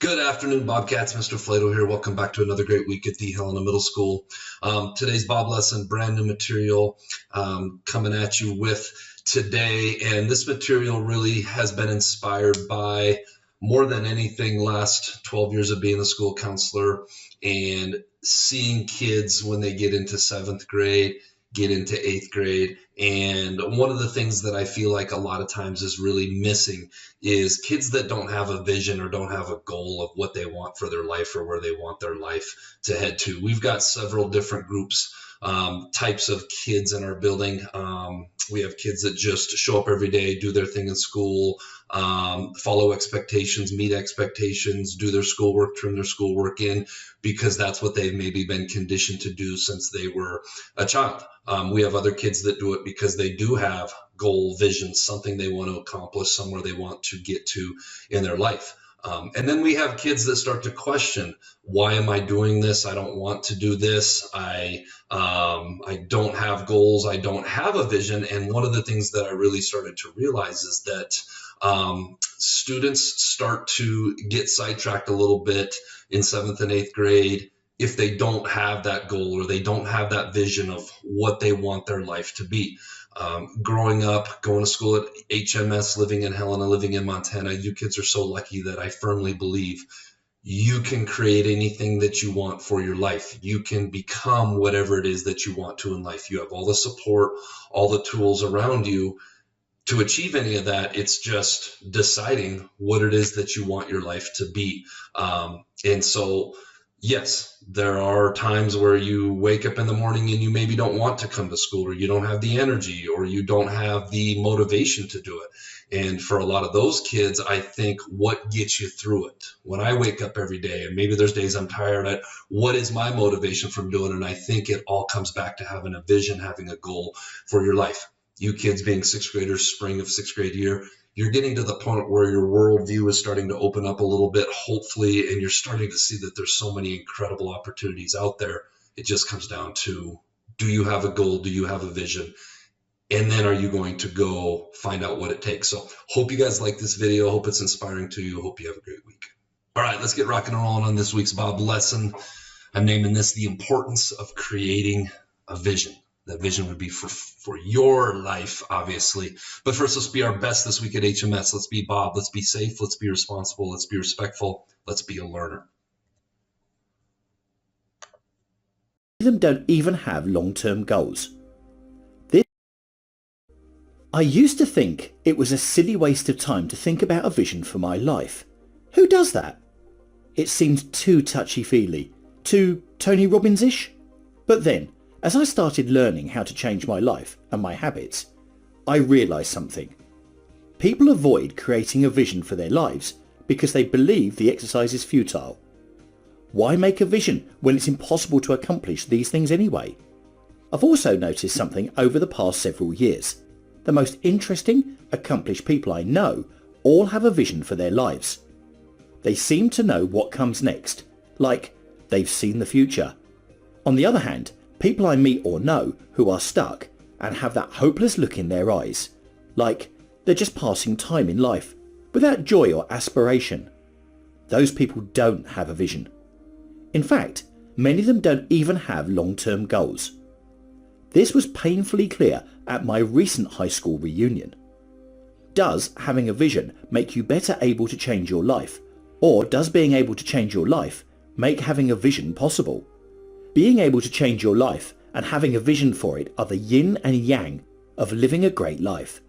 Good afternoon, Bobcats. Mr. Flato here. Welcome back to another great week at the Helena Middle School. Today's Bob lesson, brand new material coming at you with today. And this material really has been inspired by more than anything last 12 years of being a school counselor and seeing kids when they get into seventh grade, get into eighth grade. And one of the things that I feel like a lot of times is really missing is kids that don't have a vision or don't have a goal of what they want for their life or where they want their life to head to. We've got several different groups, types of kids in our building. We have kids that just show up every day, do their thing in school, follow expectations, meet expectations, do their schoolwork, turn their schoolwork in, because that's what they've maybe been conditioned to do since they were a child. We have other kids that do it because they do have goal, vision, something they want to accomplish, somewhere they want to get to in their life. And then we have kids that start to question, why am I doing this? I don't want to do this. I don't have goals. I don't have a vision. And one of the things that I really started to realize is that students start to get sidetracked a little bit in seventh and eighth grade if they don't have that goal or they don't have that vision of what they want their life to be. Growing up, going to school at HMS, living in Helena, living in Montana, you kids are so lucky that I firmly believe you can create anything that you want for your life. You can become whatever it is that you want to in life. You have all the support, all the tools around you to achieve any of that. It's just deciding what it is that you want your life to be. And so, yes, there are times where you wake up in the morning and you maybe don't want to come to school, or you don't have the energy, or you don't have the motivation to do it. And for a lot of those kids, I think what gets you through it, when I wake up every day, and maybe there's days I'm tired, what is my motivation from doing it? And I think it all comes back to having a vision, having a goal for your life. You kids being sixth graders, spring of sixth grade year, you're getting to the point where your worldview is starting to open up a little bit, hopefully, and you're starting to see that there's so many incredible opportunities out there. It just comes down to, do you have a goal? Do you have a vision? And then are you going to go find out what it takes? So hope you guys like this video. Hope it's inspiring to you. Hope you have a great week. All right, let's get rocking and rolling on this week's Bob lesson. I'm naming this The Importance of Creating a Vision. That vision would be for your life, obviously. But first, let's be our best this week at HMS. Let's be Bob. Let's be safe. Let's be responsible. Let's be respectful. Let's be a learner. Them don't even have long-term goals. I used to think it was a silly waste of time to think about a vision for my life. Who does that? It seemed too touchy-feely, too Tony Robbins-ish. But then, as I started learning how to change my life and my habits, I realised something. People avoid creating a vision for their lives because they believe the exercise is futile. Why make a vision when it's impossible to accomplish these things anyway? I've also noticed something over the past several years. The most interesting, accomplished people I know all have a vision for their lives. They seem to know what comes next, like they've seen the future. On the other hand, people I meet or know who are stuck and have that hopeless look in their eyes, like they're just passing time in life without joy or aspiration. Those people don't have a vision. In fact, many of them don't even have long-term goals. This was painfully clear at my recent high school reunion. Does having a vision make you better able to change your life, or does being able to change your life make having a vision possible? Being able to change your life and having a vision for it are the yin and yang of living a great life.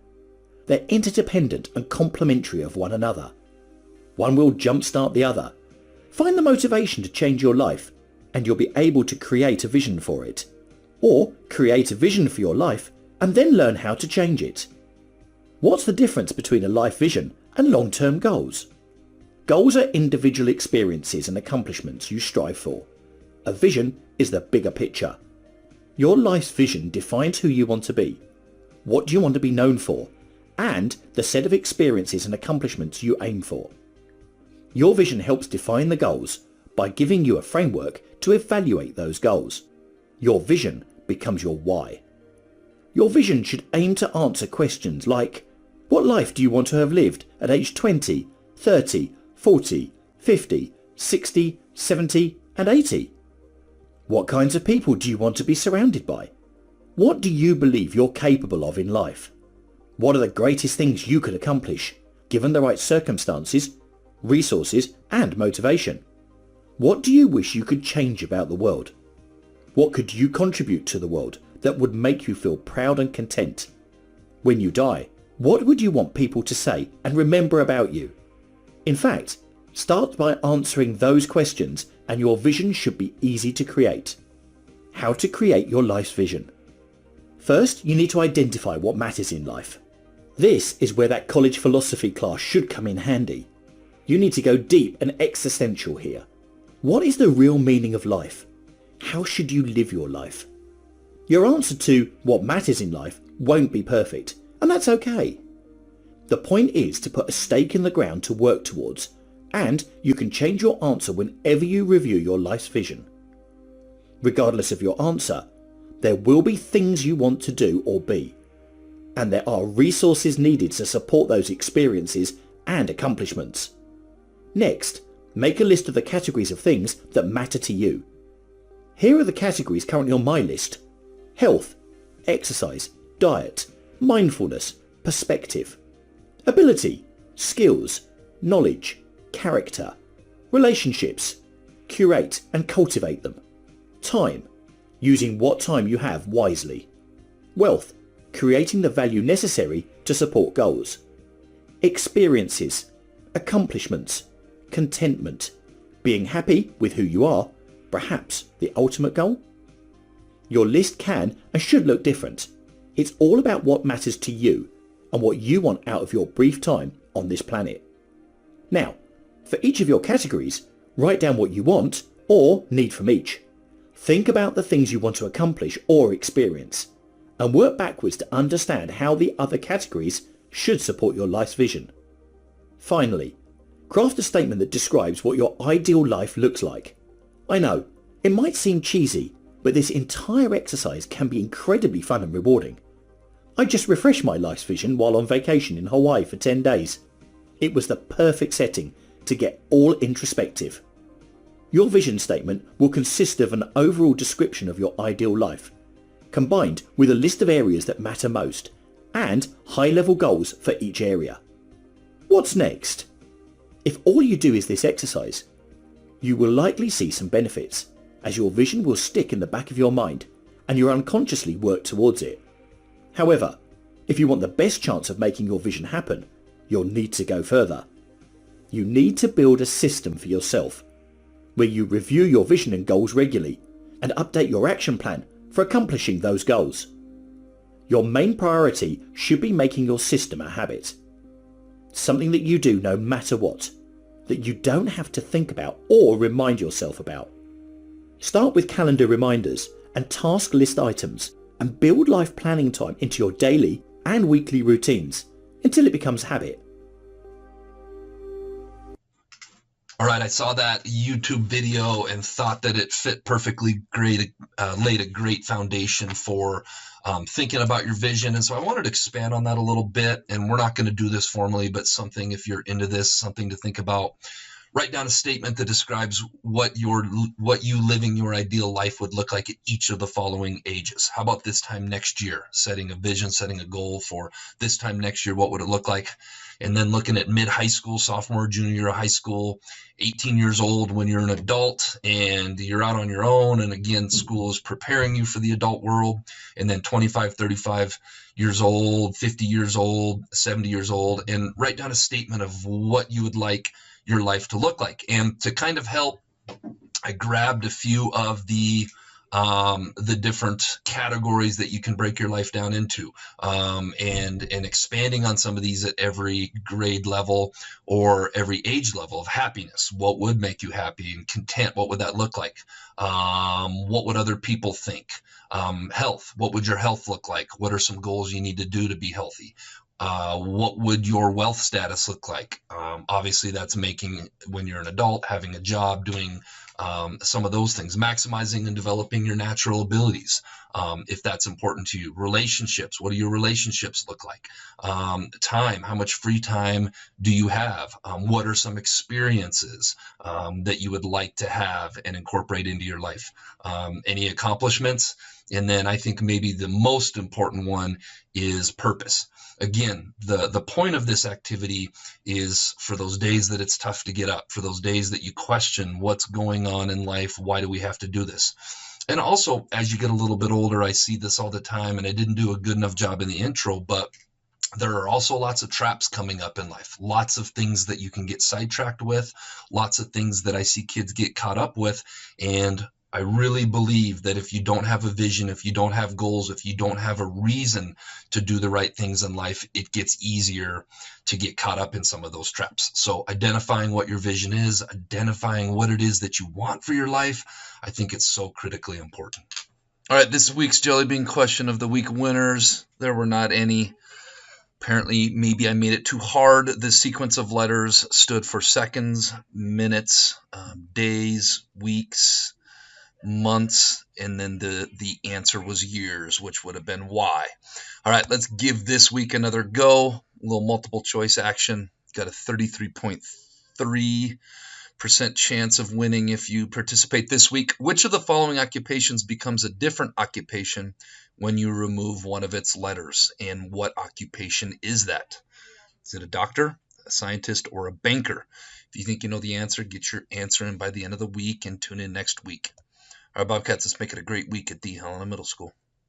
They're interdependent and complementary of one another. One will jumpstart the other. Find the motivation to change your life and you'll be able to create a vision for it. Or create a vision for your life and then learn how to change it. What's the difference between a life vision and long-term goals? Goals are individual experiences and accomplishments you strive for. A vision is the bigger picture. Your life's vision defines who you want to be, what do you want to be known for, and the set of experiences and accomplishments you aim for. Your vision helps define the goals by giving you a framework to evaluate those goals. Your vision becomes your why. Your vision should aim to answer questions like, what life do you want to have lived at age 20, 30, 40, 50, 60, 70, and 80? What kinds of people do you want to be surrounded by? What do you believe you're capable of in life? What are the greatest things you could accomplish, given the right circumstances, resources, and motivation? What do you wish you could change about the world? What could you contribute to the world that would make you feel proud and content? When you die, what would you want people to say and remember about you? In fact, start by answering those questions and your vision should be easy to create. How to create your life's vision. First, you need to identify what matters in life. This is where that college philosophy class should come in handy. You need to go deep and existential here. What is the real meaning of life? How should you live your life? Your answer to what matters in life won't be perfect, and that's okay. The point is to put a stake in the ground to work towards, and you can change your answer whenever you review your life's vision. Regardless of your answer, there will be things you want to do or be, and there are resources needed to support those experiences and accomplishments. Next, make a list of the categories of things that matter to you. Here are the categories currently on my list: health, exercise, diet, mindfulness, perspective, ability, skills, knowledge, character, relationships, curate and cultivate them, time, using what time you have wisely, wealth, creating the value necessary to support goals, experiences, accomplishments, contentment, being happy with who you are, perhaps the ultimate goal. Your list can and should look different. It's all about what matters to you and what you want out of your brief time on this planet. Now, for each of your categories, write down what you want or need from each. Think about the things you want to accomplish or experience, and work backwards to understand how the other categories should support your life's vision. Finally, craft a statement that describes what your ideal life looks like. I know, it might seem cheesy, but this entire exercise can be incredibly fun and rewarding. I just refreshed my life's vision while on vacation in Hawaii for 10 days. It was the perfect setting to get all introspective. Your vision statement will consist of an overall description of your ideal life, combined with a list of areas that matter most, and high-level goals for each area. What's next? If all you do is this exercise, you will likely see some benefits, as your vision will stick in the back of your mind and you'll unconsciously work towards it. However, if you want the best chance of making your vision happen, you'll need to go further. You need to build a system for yourself, where you review your vision and goals regularly and update your action plan for accomplishing those goals. Your main priority should be making your system a habit. Something that you do no matter what, that you don't have to think about or remind yourself about. Start with calendar reminders and task list items, and build life planning time into your daily and weekly routines until it becomes habit. All right, I saw that YouTube video and thought that it fit perfectly great, laid a great foundation for thinking about your vision. And so I wanted to expand on that a little bit, and we're not going to do this formally, but something, if you're into this, something to think about. Write down a statement that describes what you living your ideal life would look like at each of the following ages. How about this time next year? Setting a vision, setting a goal for this time next year, what would it look like? And then looking at mid-high school, sophomore, junior year of high school, 18 years old when you're an adult and you're out on your own. And again, school is preparing you for the adult world. And then 25, 35 years old, 50 years old, 70 years old, and write down a statement of what you would like your life to look like. And to kind of help, I grabbed a few of the different categories that you can break your life down into, and expanding on some of these at every grade level or every age level of happiness. What would make you happy and content? What would that look like? What would other people think? Health. What would your health look like? What are some goals you need to do to be healthy? What would your wealth status look like? Obviously, that's making, when you're an adult, having a job, doing some of those things, maximizing and developing your natural abilities, if that's important to you. Relationships, what do your relationships look like? Time, how much free time do you have? What are some experiences that you would like to have and incorporate into your life? Any accomplishments? And then I think maybe the most important one is purpose. Again, the point of this activity is for those days that it's tough to get up, for those days that you question what's going on in life, why do we have to do this? And also, as you get a little bit older, I see this all the time, and I didn't do a good enough job in the intro, but there are also lots of traps coming up in life, lots of things that you can get sidetracked with, lots of things that I see kids get caught up with. And I really believe that if you don't have a vision, if you don't have goals, if you don't have a reason to do the right things in life, it gets easier to get caught up in some of those traps. So identifying what your vision is, identifying what it is that you want for your life, I think it's so critically important. All right, this week's Jelly Bean Question of the Week winners. There were not any. Apparently, maybe I made it too hard. The sequence of letters stood for seconds, minutes, days, weeks, months, and then the answer was years, which would have been why. All right, let's give this week another go. A little multiple choice action. Got a 33.3% chance of winning if you participate this week. Which of the following occupations becomes a different occupation when you remove one of its letters? And what occupation is that? Is it a doctor, a scientist, or a banker? If you think you know the answer, get your answer in by the end of the week and tune in next week. All right, Bobcats, let's make it a great week at the Helena Middle School.